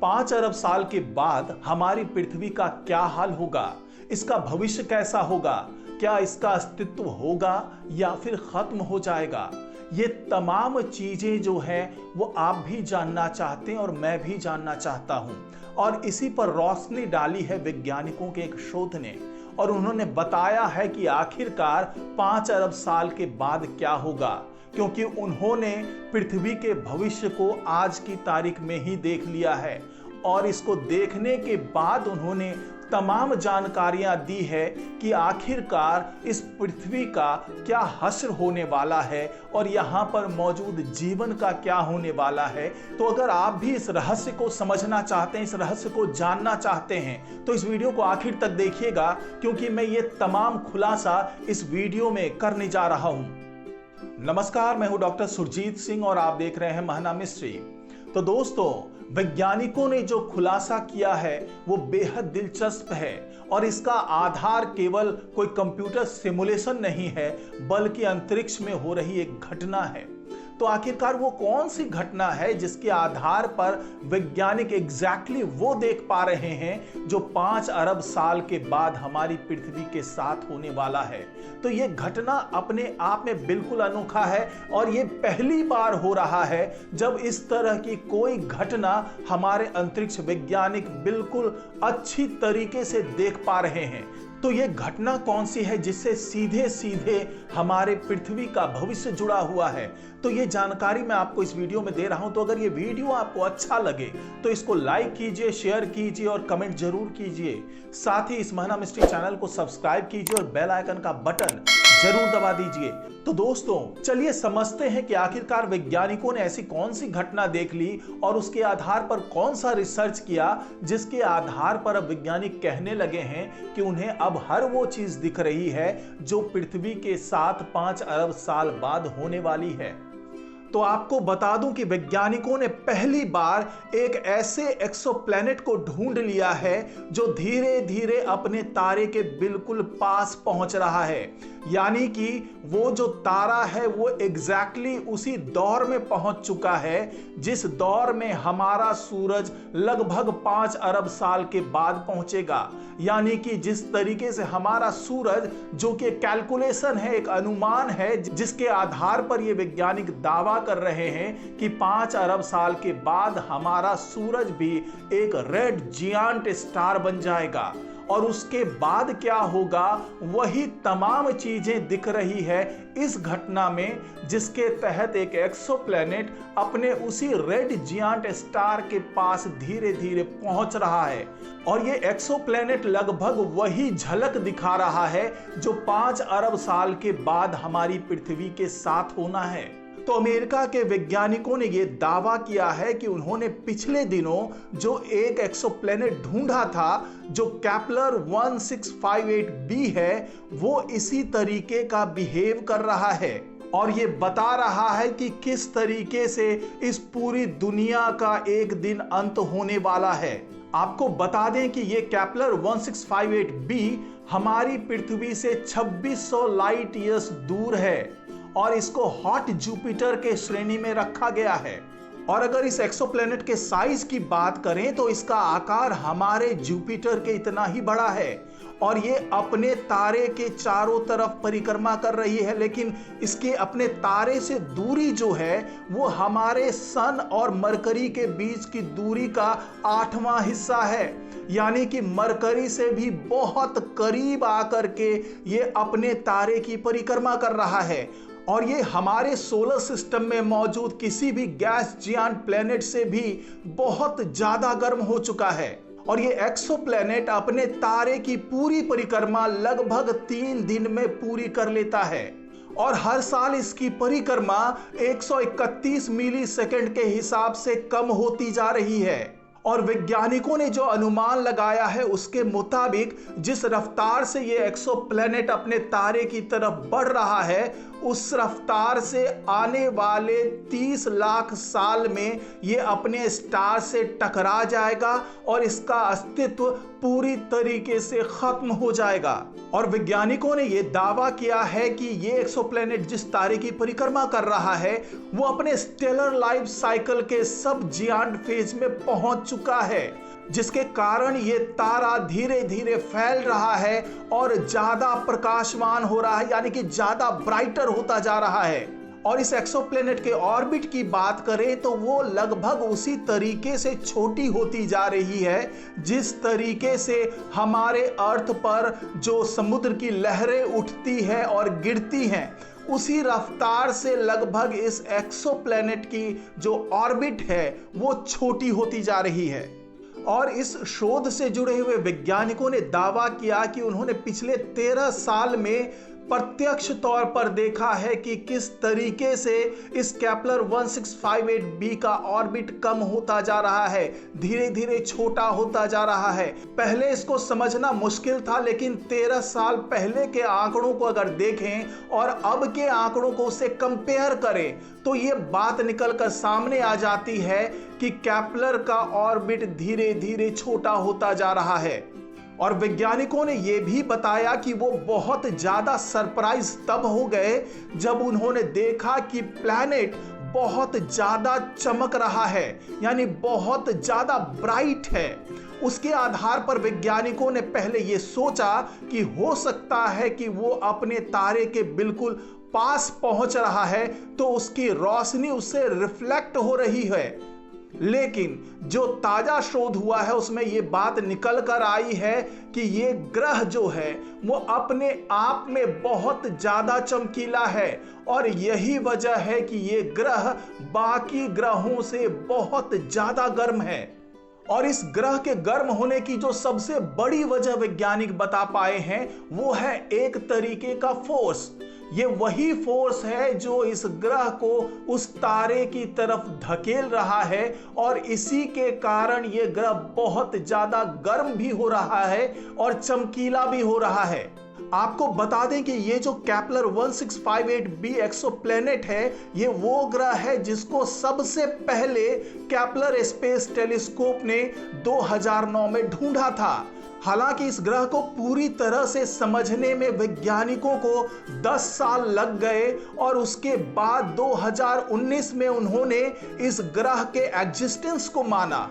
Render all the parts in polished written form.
5 अरब साल के बाद हमारी पृथ्वी का क्या हाल होगा, इसका भविष्य कैसा होगा, क्या इसका अस्तित्व होगा या फिर खत्म हो जाएगा। ये तमाम चीजें जो है वो आप भी जानना चाहते हैं और मैं भी जानना चाहता हूं। और इसी पर रोशनी डाली है वैज्ञानिकों के एक शोध ने, और उन्होंने बताया है कि आखिरकार 5 अरब साल के बाद क्या होगा, क्योंकि उन्होंने पृथ्वी के भविष्य को आज की तारीख में ही देख लिया है। और इसको देखने के बाद उन्होंने तमाम जानकारियां दी है कि आखिरकार इस पृथ्वी का क्या हश्र होने वाला है और यहाँ पर मौजूद जीवन का क्या होने वाला है। तो अगर आप भी इस रहस्य को समझना चाहते हैं, इस रहस्य को जानना चाहते हैं, तो इस वीडियो को आखिर तक देखिएगा, क्योंकि मैं ये तमाम खुलासा इस वीडियो में करने जा रहा हूं। नमस्कार, मैं हूं डॉक्टर सुरजीत सिंह और आप देख रहे हैं महाना मिस्ट्री। तो दोस्तों, वैज्ञानिकों ने जो खुलासा किया है वो बेहद दिलचस्प है, और इसका आधार केवल कोई कंप्यूटर सिमुलेशन नहीं है, बल्कि अंतरिक्ष में हो रही एक घटना है। तो आखिरकार वो कौन सी घटना है जिसके आधार पर वैज्ञानिक एग्जैक्टली वो देख पा रहे हैं जो 5 अरब साल के बाद हमारी पृथ्वी के साथ होने वाला है। तो ये घटना अपने आप में बिल्कुल अनोखा है, और ये पहली बार हो रहा है जब इस तरह की कोई घटना हमारे अंतरिक्ष वैज्ञानिक बिल्कुल अच्छी तरीके से देख पा रहे हैं। तो ये घटना कौन सी है जिससे सीधे सीधे हमारे पृथ्वी का भविष्य जुड़ा हुआ है, तो ये जानकारी मैं आपको इस वीडियो में दे रहा हूं। तो अगर ये वीडियो आपको अच्छा लगे तो इसको लाइक कीजिए, शेयर कीजिए और कमेंट जरूर कीजिए। साथ ही इस महाना मिस्ट्री चैनल को सब्सक्राइब कीजिए और बेल आइकन का बटन जरूर दबा दीजिए। तो दोस्तों, चलिए समझते हैं कि आखिरकार वैज्ञानिकों ने ऐसी कौन सी घटना देख ली और उसके आधार पर कौन सा रिसर्च किया, जिसके आधार पर अब वैज्ञानिक कहने लगे हैं कि उन्हें अब हर वो चीज दिख रही है जो पृथ्वी के साथ 5 अरब साल बाद होने वाली है। तो आपको बता दूं कि वैज्ञानिकों ने पहली बार एक ऐसे एक्सोप्लैनेट को ढूंढ लिया है जो धीरे धीरे अपने तारे के बिल्कुल पास पहुंच रहा है। यानी कि वो जो तारा है वो एग्जैक्टली उसी दौर में पहुंच चुका है जिस दौर में हमारा सूरज लगभग 5 अरब साल के बाद पहुंचेगा। यानी कि जिस तरीके से हमारा सूरज, जो कि कैलकुलेशन है, एक अनुमान है जिसके आधार पर ये वैज्ञानिक दावा कर रहे हैं कि 5 अरब साल के बाद हमारा सूरज भी एक रेड जियांट स्टार बन जाएगा। और उसके बाद क्या होगा, वही तमाम चीजें दिख रही है इस घटना में, जिसके तहत एक एक्सोप्लैनेट अपने उसी रेड जियांट स्टार के पास धीरे धीरे पहुंच रहा है। और ये एक्सोप्लैनेट लगभग वही झलक दिखा रहा है जो 5 अरब साल के बाद हमारी पृथ्वी के साथ होना है। तो अमेरिका के वैज्ञानिकों ने यह दावा किया है कि उन्होंने पिछले दिनों जो एक एक्सोप्लैनेट ढूंढा था, जो केपलर 1658b है, वो इसी तरीके का बिहेव कर रहा है और ये बता रहा है कि किस तरीके से इस पूरी दुनिया का एक दिन अंत होने वाला है। आपको बता दें कि ये केपलर 1658b हमारी पृथ्वी से 2600 लाइट ईयर्स दूर है और इसको हॉट जुपिटर के श्रेणी में रखा गया है। और अगर इस एक्सोप्लैनेट के साइज की बात करें तो इसका आकार हमारे जुपिटर के इतना ही बड़ा है, और ये अपने तारे के चारों तरफ परिक्रमा कर रही है, लेकिन इसके अपने तारे से दूरी जो है वो हमारे सन और मरकरी के बीच की दूरी का 8वां हिस्सा है। यानी कि मरकरी से भी बहुत करीब आकर के ये अपने तारे की परिक्रमा कर रहा है, और ये हमारे सोलर सिस्टम में मौजूद किसी भी गैस जियांट प्लेनेट से भी बहुत ज्यादा गर्म हो चुका है। और ये एक्सोप्लैनेट अपने तारे की पूरी परिक्रमा लगभग 3 दिन में पूरी कर लेता है, और हर साल इसकी परिक्रमा 131 मिली सेकेंड के हिसाब से कम होती जा रही है। और वैज्ञानिकों ने जो अनुमान लगाया है उसके मुताबिक जिस रफ्तार से ये एक्सोप्लैनेट अपने तारे की तरफ बढ़ रहा है उस रफ्तार से आने वाले 30 लाख साल में ये अपने स्टार से टकरा जाएगा और इसका अस्तित्व पूरी तरीके से खत्म हो जाएगा। और वैज्ञानिकों ने यह दावा किया है कि ये एक्सोप्लैनेट जिस तारे की परिक्रमा कर रहा है वो अपने स्टेलर लाइफ साइकिल के सब जियांट फेज में पहुंच चुका है, जिसके कारण ये तारा धीरे धीरे फैल रहा है और ज्यादा प्रकाशमान हो रहा है, यानी कि ज्यादा ब्राइटर होता जा रहा है। और इस एक्सोप्लैनेट के ऑर्बिट की बात करें तो वो लगभग उसी तरीके से छोटी होती जा रही है जिस तरीके से हमारे अर्थ पर जो समुद्र की लहरें उठती है और गिरती हैं, उसी रफ्तार से लगभग इस एक्सोप्लैनेट की जो ऑर्बिट है वो छोटी होती जा रही है। और इस शोध से जुड़े हुए वैज्ञानिकों ने दावा किया कि उन्होंने पिछले 13 साल में प्रत्यक्ष तौर पर देखा है कि किस तरीके से इस केपलर 1658b का ऑर्बिट कम होता जा रहा है, धीरे धीरे छोटा होता जा रहा है। पहले इसको समझना मुश्किल था, लेकिन 13 साल पहले के आंकड़ों को अगर देखें और अब के आंकड़ों को उससे कंपेयर करें तो ये बात निकल कर सामने आ जाती है कि केपलर का ऑर्बिट धीरे धीरे छोटा होता जा रहा है। और वैज्ञानिकों ने यह भी बताया कि वो बहुत ज्यादा सरप्राइज तब हो गए जब उन्होंने देखा कि प्लैनेट बहुत ज्यादा चमक रहा है, यानी बहुत ज्यादा ब्राइट है। उसके आधार पर वैज्ञानिकों ने पहले यह सोचा कि हो सकता है कि वो अपने तारे के बिल्कुल पास पहुंच रहा है तो उसकी रोशनी उससे रिफ्लेक्ट हो रही है। लेकिन जो ताजा शोध हुआ है उसमें यह बात निकल कर आई है कि ये ग्रह जो है वो अपने आप में बहुत ज्यादा चमकीला है और यही वजह है कि ये ग्रह बाकी ग्रहों से बहुत ज्यादा गर्म है। और इस ग्रह के गर्म होने की जो सबसे बड़ी वजह वैज्ञानिक बता पाए हैं वो है एक तरीके का फोर्स। ये वही फोर्स है जो इस ग्रह को उस तारे की तरफ धकेल रहा है और इसी के कारण ये ग्रह बहुत ज्यादा गर्म भी हो रहा है और चमकीला भी हो रहा है। आपको बता दें कि ये जो केपलर 1658b एक्सोप्लैनेट है ये वो ग्रह है जिसको सबसे पहले केपलर स्पेस टेलीस्कोप ने 2009 में ढूंढा था। हालांकि इस ग्रह को पूरी तरह से समझने में वैज्ञानिकों को 10 साल लग गए और उसके बाद 2019 में उन्होंने इस ग्रह के एग्जिस्टेंस को माना।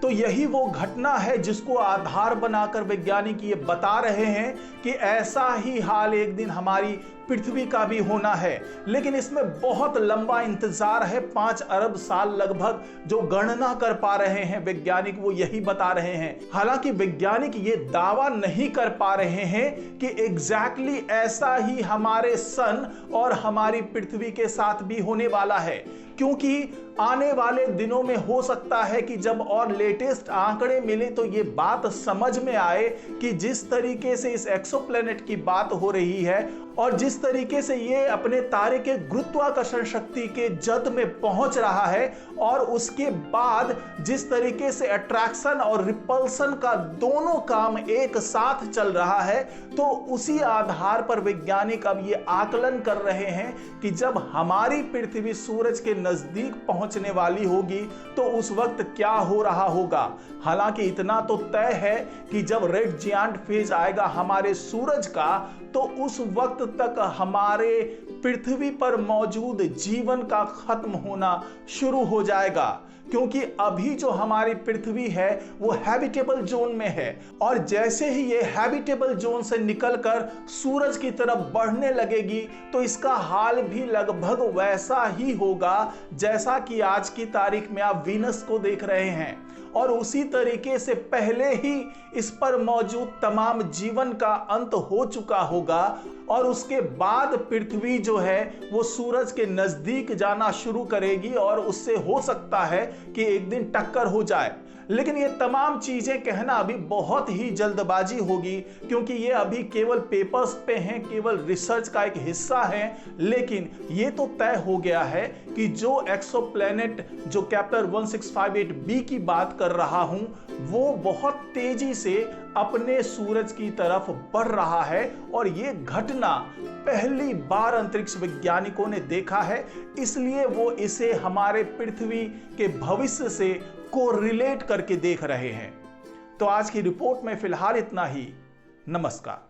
तो यही वो घटना है जिसको आधार बनाकर वैज्ञानिक ये बता रहे हैं कि ऐसा ही हाल एक दिन हमारी पृथ्वी का भी होना है। लेकिन इसमें बहुत लंबा इंतजार है, 5 अरब साल लगभग जो गणना कर पा रहे हैं वैज्ञानिक वो यही बता रहे हैं। हालांकि वैज्ञानिक ये दावा नहीं कर पा रहे हैं कि एग्जैक्टली ऐसा ही हमारे सन और हमारी पृथ्वी के साथ भी होने वाला है, क्योंकि आने वाले दिनों में हो सकता है कि जब और लेटेस्ट आंकड़े मिले तो ये बात समझ में आए कि जिस तरीके से इस एक्सोप्लैनेट की बात हो रही है और जिस तरीके से ये अपने तारे के गुरुत्वाकर्षण शक्ति के जद में पहुंच रहा है और उसके बाद जिस तरीके से अट्रैक्शन और रिपल्सन का दोनों काम एक साथ चल रहा है, तो उसी आधार पर वैज्ञानिक अब ये आकलन कर रहे हैं कि जब हमारी पृथ्वी सूरज के नजदीक पहुंचने वाली होगी तो उस वक्त क्या हो रहा होगा। हालांकि इतना तो तय है कि जब रेड जियांट फेज आएगा हमारे सूरज का तो उस वक्त तक हमारे पृथ्वी पर मौजूद जीवन का खत्म होना शुरू हो जाएगा, क्योंकि अभी जो हमारी पृथ्वी है वो हैबिटेबल जोन में है और जैसे ही ये हैबिटेबल जोन से निकलकर सूरज की तरफ बढ़ने लगेगी तो इसका हाल भी लगभग वैसा ही होगा जैसा कि आज की तारीख में आप वीनस को देख रहे हैं। और उसी तरीके से पहले ही इस पर मौजूद तमाम जीवन का अंत हो चुका होगा और उसके बाद पृथ्वी जो है वो सूरज के नजदीक जाना शुरू करेगी और उससे हो सकता है कि एक दिन टक्कर हो जाए। लेकिन ये तमाम चीजें कहना अभी बहुत ही जल्दबाजी होगी, क्योंकि ये अभी केवल पेपर्स पे हैं, केवल रिसर्च का एक हिस्सा है। लेकिन ये तो तय हो गया है कि जो एक्सोप्लैनेट जो केपलर 1658b की बात कर रहा हूं, वो बहुत तेजी से अपने सूरज की तरफ बढ़ रहा है। और ये घटना पहली बार अंतरिक्ष वैज्ञानिकों ने देखा है, इसलिए वो इसे हमारे पृथ्वी के भविष्य से कोरिलेट करके देख रहे हैं। तो आज की रिपोर्ट में फिलहाल इतना ही। नमस्कार।